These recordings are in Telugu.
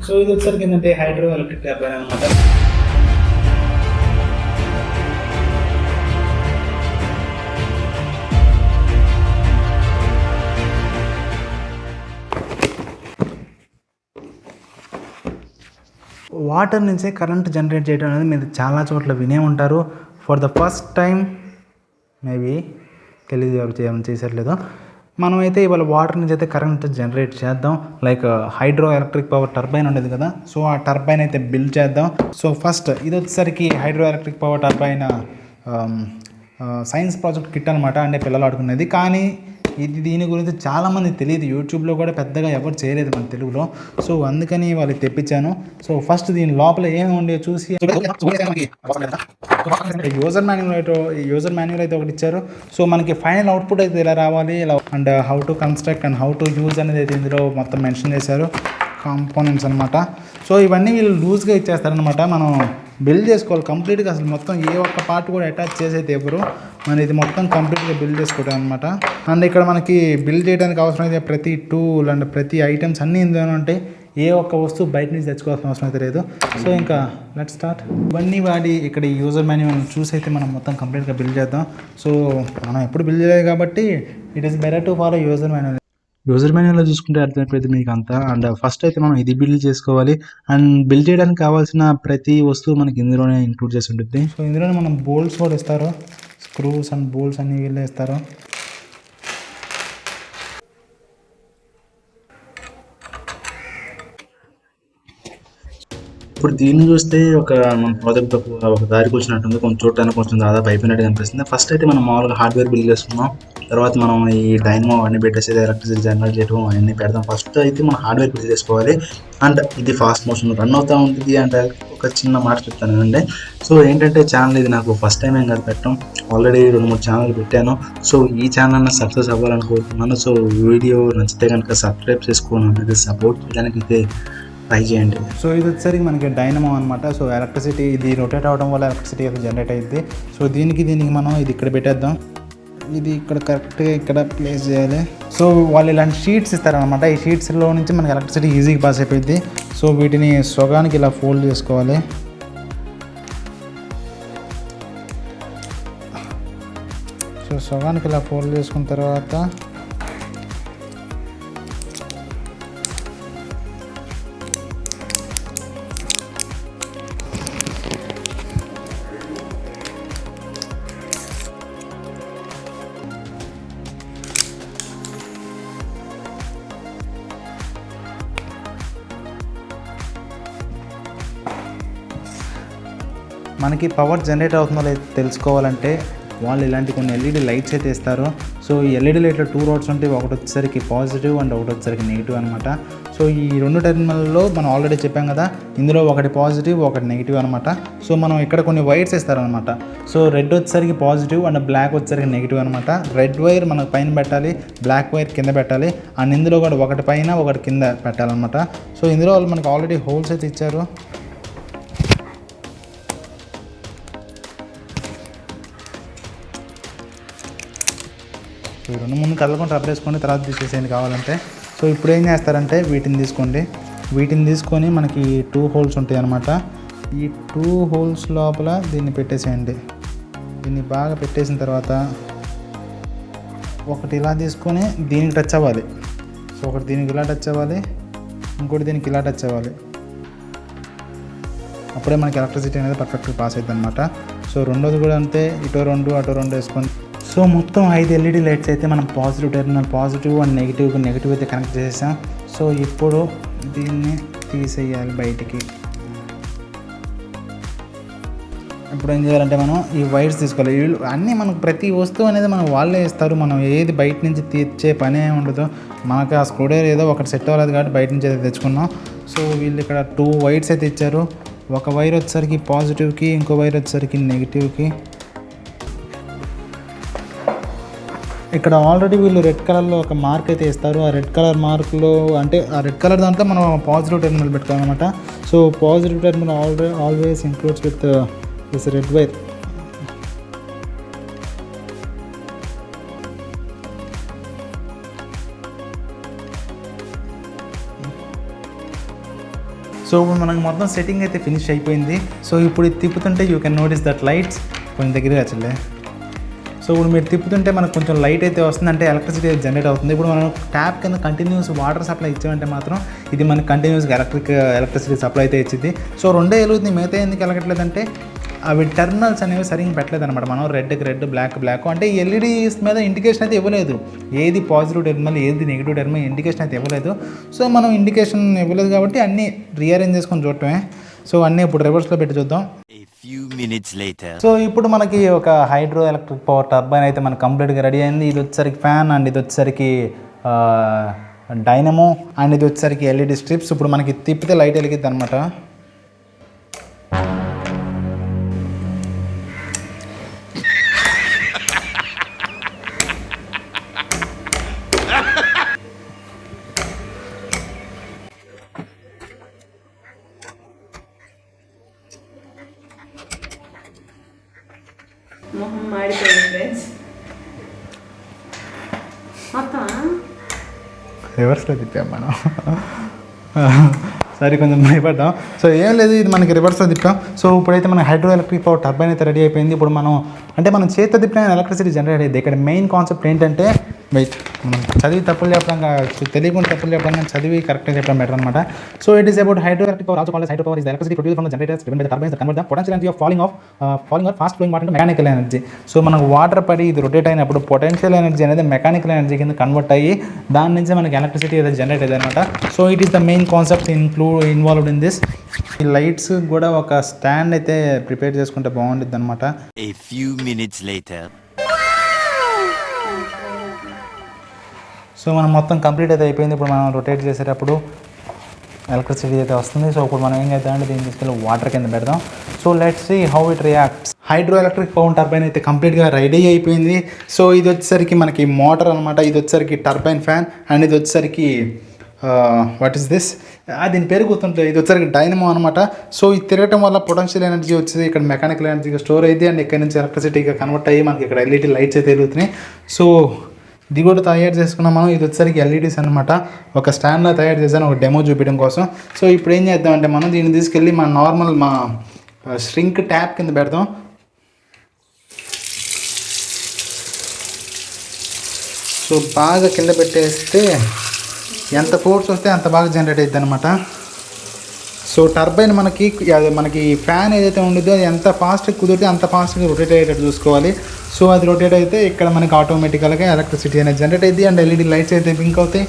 సో ఇది వచ్చేసరికి ఏంటంటే హైడ్రో ఎలక్ట్రిక్ టర్బైన్ అనమాట. వాటర్ నుంచే కరెంట్ జనరేట్ చేయడం అనేది మీరు చాలా చోట్ల వినే ఉంటారు. For the first time maybe తెలియదు ఎవరు చేసేట్లేదు. మనమైతే ఇవాళ వాటర్ నుంచి అయితే కరెంట్ జనరేట్ చేద్దాం. Like hydro electric power turbine ఉండేది కదా, సో ఆ టర్బైన్ అయితే బిల్డ్ చేద్దాం. సో ఫస్ట్ ఇది వచ్చేసరికి hydro electric power turbine science project kit అనమాట, అంటే పిల్లలు ఆడుకునేది. కానీ దీని గురించి చాలామంది తెలియదు, యూట్యూబ్లో కూడా పెద్దగా ఎవరు చేయలేదు మన తెలుగులో. సో అందుకని వాళ్ళకి తెప్పించాను. సో ఫస్ట్ దీని లోపల ఏమి ఉండే చూసి యూజర్ మాన్యువల్ అయితే ఒకటి ఇచ్చారు. సో మనకి ఫైనల్ అవుట్పుట్ అయితే ఇలా రావాలి, ఇలా and how to construct and how to use అనేది అయితే ఇందులో మొత్తం మెన్షన్ చేశారు, కాంపోనెంట్స్ అనమాట. సో ఇవన్నీ వీళ్ళు లూజ్గా ఇచ్చేస్తారనమాట, మనం బిల్డ్ చేసుకోవాలి కంప్లీట్గా. అసలు మొత్తం ఏ ఒక్క పార్ట్ కూడా అటాచ్ చేసేది ఎవరు, మన ఇది మొత్తం కంప్లీట్గా బిల్డ్ చేసుకోవడం అనమాట. అండ్ ఇక్కడ మనకి బిల్డ్ చేయడానికి అవసరమైతే ప్రతి టూల్ అండ్ ప్రతి ఐటమ్స్ అన్నీ ఇందులో ఉంటాయి. ఏ ఒక్క వస్తువు బయట నుంచి తెచ్చుకోవాల్సిన అవసరం అయితే లేదు. సో ఇంకా లెట్ స్టార్ట్. ఇవన్నీ వాడి ఇక్కడ ఈ యూజర్ మాన్యువల్ చూసి అయితే మనం మొత్తం కంప్లీట్గా బిల్డ్ చేద్దాం. సో మనం ఎప్పుడు బిల్డ్ చేయలేదు కాబట్టి it is better to follow user manual. User మాన్యువల్లో చూసుకుంటే అర్థమైపోయింది మీకు అంతా. అండ్ ఫస్ట్ అయితే మనం ఇది బిల్డ్ చేసుకోవాలి. అండ్ బిల్డ్ చేయడానికి కావాల్సిన ప్రతి వస్తువు మనకి ఇందులోనే ఇంక్లూడ్ చేసి ఉంటుంది. సో ఇందులోనే మనం బోల్ట్స్ కూడా ఇస్తారు, స్క్రూస్ అండ్ బోల్ట్స్ అన్ని వీళ్ళే ఇస్తారు. ఇప్పుడు దీన్ని చూస్తే మన ప్రాజెక్ట్ ఒక దారికి వచ్చినట్టుంది, కొంచెం చూడటానికి కొంచెం దాదాపు అయిపోయినట్టు కనిపిస్తుంది. ఫస్ట్ అయితే మనం మామూలుగా హార్డ్వేర్ బిల్డ్ చేసుకున్నాం, తర్వాత మనం ఈ డైనమో అన్ని పెట్టేసి ఎలక్ట్రిసిటీ జనరేట్ చేయడం అవన్నీ పెడదాం. ఫస్ట్ అయితే మనం హార్డ్వేర్ బిల్డ్ చేసుకోవాలి. అండ్ ఇది ఫాస్ట్ మోషన్ రన్ అవుతూ ఉంటుంది. అంటే ఒక చిన్న మాట చెప్తాను అండి. సో ఏంటంటే ఛానల్ ఇది నాకు ఫస్ట్ టైం ఏం కాదు పెట్టడం, ఆల్రెడీ 2-3 ఛానల్ పెట్టాను. సో ఈ ఛానల్ సక్సెస్ అవ్వాలనుకుంటున్నాను. సో వీడియో నచ్చితే కనుక సబ్స్క్రైబ్ చేసుకోవాలి, సపోర్ట్ చేయడానికి అయితే ట్రై చేయండి. సో ఇది వచ్చేసరికి మనకి డైనమో అనమాట. సో ఎలక్ట్రిసిటీ ఇది రొటేట్ అవ్వడం వల్ల ఎలక్ట్రిసిటీ అయితే జనరేట్ అయ్యింది. సో దీనికి మనం ఇది ఇక్కడ పెట్టేద్దాం. ఇది ఇక్కడ కరెక్ట్గా ఇక్కడ ప్లేస్ చేయాలి. సో వాళ్ళు ఇలాంటి షీట్స్ ఇస్తారనమాట, ఈ షీట్స్లో నుంచి మనకి ఎలక్ట్రిసిటీ ఈజీగా పాస్ అయిపోయింది. సో వీటిని సగానికి ఇలా ఫోల్డ్ చేసుకోవాలి. సో సగానికి ఇలా ఫోల్డ్ చేసుకున్న తర్వాత మనకి పవర్ జనరేట్ అవుతుందో లేదో తెలుసుకోవాలంటే వాళ్ళు ఇలాంటి కొన్ని ఎల్ఈడి లైట్స్ అయితే ఇస్తారు. సో ఈ ఎల్ఈడి లైట్లో 2 రోడ్స్ ఉంటాయి, ఒకటి వచ్చేసరికి పాజిటివ్ అండ్ ఒకటి వచ్చేసరికి నెగిటివ్ అనమాట. సో ఈ 2 టెర్మినల్లో మనం ఆల్రెడీ చెప్పాం కదా, ఇందులో ఒకటి పాజిటివ్ ఒకటి నెగిటివ్ అనమాట. సో మనం ఇక్కడ కొన్ని వైర్స్ ఇస్తారనమాట. సో రెడ్ వచ్చేసరికి పాజిటివ్ అండ్ బ్లాక్ వచ్చేసరికి నెగిటివ్ అనమాట. రెడ్ వైర్ మనకు పైన పెట్టాలి, బ్లాక్ వైర్ కింద పెట్టాలి. అండ్ ఇందులో కూడా ఒకటి పైన ఒకటి కింద పెట్టాలన్నమాట. సో ఇందులో వాళ్ళు మనకు ఆల్రెడీ హోల్స్ అయితే ఇచ్చారు. సో 2 ముందు కదలకుండా రబ్బర్ వేసుకొని తర్వాత తీసేసేయండి కావాలంటే. సో ఇప్పుడు ఏం చేస్తారంటే వీటిని తీసుకొని మనకి 2 హోల్స్ ఉంటాయి అన్నమాట. ఈ 2 హోల్స్ లోపల దీన్ని పెట్టేసేయండి. దీన్ని బాగా పెట్టేసిన తర్వాత ఒకటి ఇలా తీసుకొని దీనికి టచ్ అవ్వాలి. సో ఒకటి దీనికి ఇలా టచ్ అవ్వాలి, ఇంకోటి దీనికి ఇలా టచ్ అవ్వాలి. అప్పుడే మనకి ఎలక్ట్రిసిటీ అనేది పర్ఫెక్ట్గా పాస్ అవుతుంది అనమాట. సో రెండోది కూడా అంతే, ఇటో 2 అటో 2 వేసుకొని. సో మొత్తం 5 ఎల్ఈడి లైట్స్ అయితే మనం positive terminal positive and negative అయితే కనెక్ట్ చేసాం. సో ఇప్పుడు దీన్ని తీసేయాలి బయటికి. ఇప్పుడు ఏం చేయాలంటే మనం ఈ వైర్స్ తీసుకోవాలి. అన్నీ మనకు ప్రతి వస్తువు అనేది మనం వాళ్ళే ఇస్తారు, మనం ఏది బయట నుంచి తెచ్చే పనే ఉండదు. మనకు ఆ స్క్రూడ్రైవర్ ఏదో ఒకటి సెట్ అవ్వలేదు కాబట్టి బయట నుంచి అయితే తెచ్చుకున్నాం. సో వీళ్ళు ఇక్కడ 2 వైర్స్ అయితే ఇచ్చారు. ఒక వైర్ వచ్చేసరికి పాజిటివ్కి, ఇంకో వైర్ వచ్చేసరికి నెగిటివ్కి. ఇక్కడ ఆల్రెడీ వీళ్ళు రెడ్ కలర్లో ఒక మార్క్ అయితే ఇస్తారు. ఆ రెడ్ కలర్ మార్క్లో అంటే ఆ రెడ్ కలర్ దాంట్లో మనం పాజిటివ్ టెర్మినల్ పెట్టుకోవాలన్నమాట. So positive terminal always includes with this red wire. So ఇప్పుడు మనకు మొత్తం సెట్టింగ్ అయితే ఫినిష్ అయిపోయింది. సో ఇప్పుడు ఇది తిప్పుతుంటే you can notice that lights కొంచెం దగ్గరగా వచ్చలే. సో ఇప్పుడు మీరు తిప్పుతుంటే మనకు కొంచెం లైట్ అయితే వస్తుంది, అంటే ఎలక్ట్రిసిటీ జనరేట్ అవుతుంది. ఇప్పుడు మనం ట్యాప్ కింద కంటిన్యూస్ వాటర్ సప్లై ఇచ్చామంటే మాత్రం ఇది మనకు కంటిన్యూస్గా ఎలక్ట్రిసిటీ సప్లై అయితే ఇచ్చింది. సో రెండే వెలుగుతుంది, మిగతా ఎందుకు వెలగట్లేదంటే అవి టెర్మినల్స్ అనేవి సరిగ్గా పెట్టలేదు అనమాట. మనం రెడ్కి రెడ్, బ్లాక్ అంటే ఈ ఎల్ఈడీస్ మీద ఇండికేషన్ అయితే ఇవ్వలేదు, ఏది పాజిటివ్ టెర్మినల్ ఏది నెగిటివ్ టెర్మినల్ ఇండికేషన్ అయితే ఇవ్వలేదు. సో మనం ఇండికేషన్ ఇవ్వలేదు కాబట్టి అన్నీ రీఅరేంజ్ చేసుకొని చూడటమే. సో అన్నీ ఇప్పుడు రివర్స్లో పెట్టి చూద్దాం. సో ఇప్పుడు మనకి ఒక హైడ్రో ఎలక్ట్రిక్ పవర్ టర్బైన్ అయితే మనకి కంప్లీట్గా రెడీ అయింది. ఇది వచ్చేసరికి ఫ్యాన్ అండ్ ఇది వచ్చేసరికి డైనమో అండ్ ఇది వచ్చేసరికి ఎల్ఈడి స్ట్రిప్స్. ఇప్పుడు మనకి తిప్పితే లైట్ వెలిగిద్ది అనమాట. మొహం మాడిపోయింది ఫ్రెండ్స్ మొత్తం రివర్స్లో తిప్పాం మనం. సరే కొంచెం భయపడ్డాం. సో ఏం లేదు, ఇది మనకి రివర్స్లో తిప్పాం. సో ఇప్పుడైతే మన హైడ్రో ఎలక్ట్రిక్ పవర్ టర్బైన్ అయితే రెడీ అయిపోయింది. ఇప్పుడు మనం చేతితో తిప్పిన ఎలక్ట్రిసిటీ జనరేట్ అయ్యింది. ఇక్కడ మెయిన్ కాన్సెప్ట్ ఏంటంటే వెయిట్, మనం చదివి తప్పులు చెప్పడం తెలియకుండా తప్పులు చెప్పడం కానీ చదివి కరెక్ట్గా చెప్పడం బెటర్ అనమాట. So it is about hydro electric power, also called hydro power is the electricity produced from the generators driven by the turbines that convert the potential energy of falling or fast flowing water mechanical energy. So మనకు వాటర్ పడి ఇది రొటేట్ అయినప్పుడు పొటెన్షియల్ ఎనర్జీ అనేది మెకానికల్ ఎనర్జీ కింద కన్వర్ట్ అయ్యి దాని నుంచి మనకి ఎలక్ట్రిసిటీ అనేది జనరేట్ అయ్యింది అనమాట. So it is the main concept involved in this. ఈ లైట్స్ కూడా ఒక స్టాండ్ అయితే ప్రిపేర్ చేసుకుంటే బాగుంటుంది అనమాట. సో మనం మొత్తం కంప్లీట్ అయితే అయిపోయింది. ఇప్పుడు మనం రొటేట్ చేసేటప్పుడు ఎలక్ట్రిసిటీ అయితే వస్తుంది. సో ఇప్పుడు మనం ఏం చేద్దామంటే దీన్ని తీసుకెళ్ళి వాటర్ కింద పెడదాం. So let's see how it reacts. Hydro electric power turbine అయితే కంప్లీట్గా రెడీ అయిపోయింది. సో ఇది వచ్చేసరికి మనకి మోటార్ అనమాట, ఇది వచ్చేసరికి టర్బైన్ ఫ్యాన్ అండ్ ఇది వచ్చేసరికి వాట్ ఈస్ దిస్, దీని పేరు గుర్తుంటుంది, ఇది వచ్చేసరికి డైనమో అనమాట. సో ఇది తిరగటం వల్ల పొటెన్షియల్ ఎనర్జీ వచ్చేది ఇక్కడ మెకానికల్ ఎనర్జీగా స్టోర్ అయ్యింది అండ్ ఇక్కడ నుంచి ఎలక్ట్రిసిటీగా కన్వర్ట్ అయ్యి మనకి ఇక్కడ ఎల్ఈడి లైట్స్ అయితే వెలుగుతున్నాయి. సో ఇది కూడా తయారు చేసుకున్నాం మనం. ఇది వచ్చేసరికి ఎల్ఈడీస్ అనమాట. ఒక స్టాండ్లో తయారు చేశాను ఒక డెమో చూపించడం కోసం. సో ఇప్పుడు ఏం చేద్దామంటే మనం దీన్ని తీసుకెళ్ళి మా ష్రింక్ ట్యాప్ కింద పెడతాం. సో బాగా కింద పెట్టేస్తే ఎంత ఫోర్స్ వస్తే అంత బాగా జనరేట్ అవుతుంది అనమాట. సో టర్బైన్ మనకి ఫ్యాన్ ఏదైతే ఉండిద్దో అది ఎంత ఫాస్ట్గా కుదిరితే అంత ఫాస్ట్గా రొటేట్ అయ్యేటట్టు చూసుకోవాలి. సో అది రొటేట్ అయితే ఇక్కడ మనకి ఆటోమేటికల్గా ఎలక్ట్రిసిటీ అనేది జనరేట్ అయ్యింది అండ్ ఎల్ఈడి లైట్స్ అయితే బ్లింక్ అవుతాయి.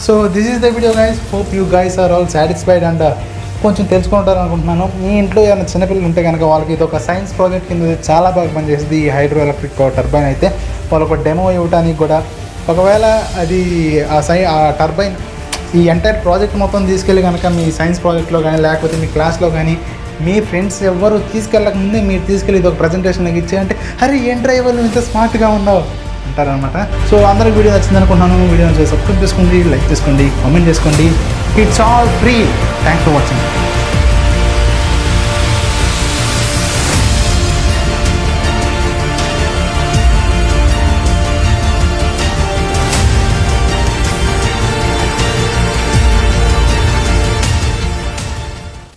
So this is the video guys. Hope you guys are all satisfied and కొంచెం తెలుసుకుంటారు అనుకుంటున్నాను. మీ ఇంట్లో ఏమైనా చిన్నపిల్లలు ఉంటే కనుక వాళ్ళకి ఇది ఒక సైన్స్ ప్రాజెక్ట్ కింద చాలా బాగా పనిచేస్తుంది ఈ హైడ్రో ఎలక్ట్రిక్ పవర్ టర్బైన్ అయితే. వాళ్ళకు ఒక డెమో ఇవ్వడానికి కూడా, ఒకవేళ అది ఆ టర్బైన్ ఈ ఎంటైర్ ప్రాజెక్ట్ మొత్తం తీసుకెళ్ళి కనుక మీ సైన్స్ ప్రాజెక్ట్లో కానీ లేకపోతే మీ క్లాస్లో కానీ మీ ఫ్రెండ్స్ ఎవరు తీసుకెళ్ళక ముందే మీరు తీసుకెళ్ళి ఇది ఒక ప్రజెంటేషన్కి ఇచ్చేయంటే అరే ఏం డ్రైవర్ ఇంత స్మార్ట్గా ఉన్నావు అంటారనమాట. సో అందరికి వీడియో నచ్చింది అనుకుంటున్నాను. వీడియో సబ్స్క్రైబ్ చేసుకోండి, లైక్ చేసుకోండి, కామెంట్ చేసుకోండి. It's all free. Thanks for watching.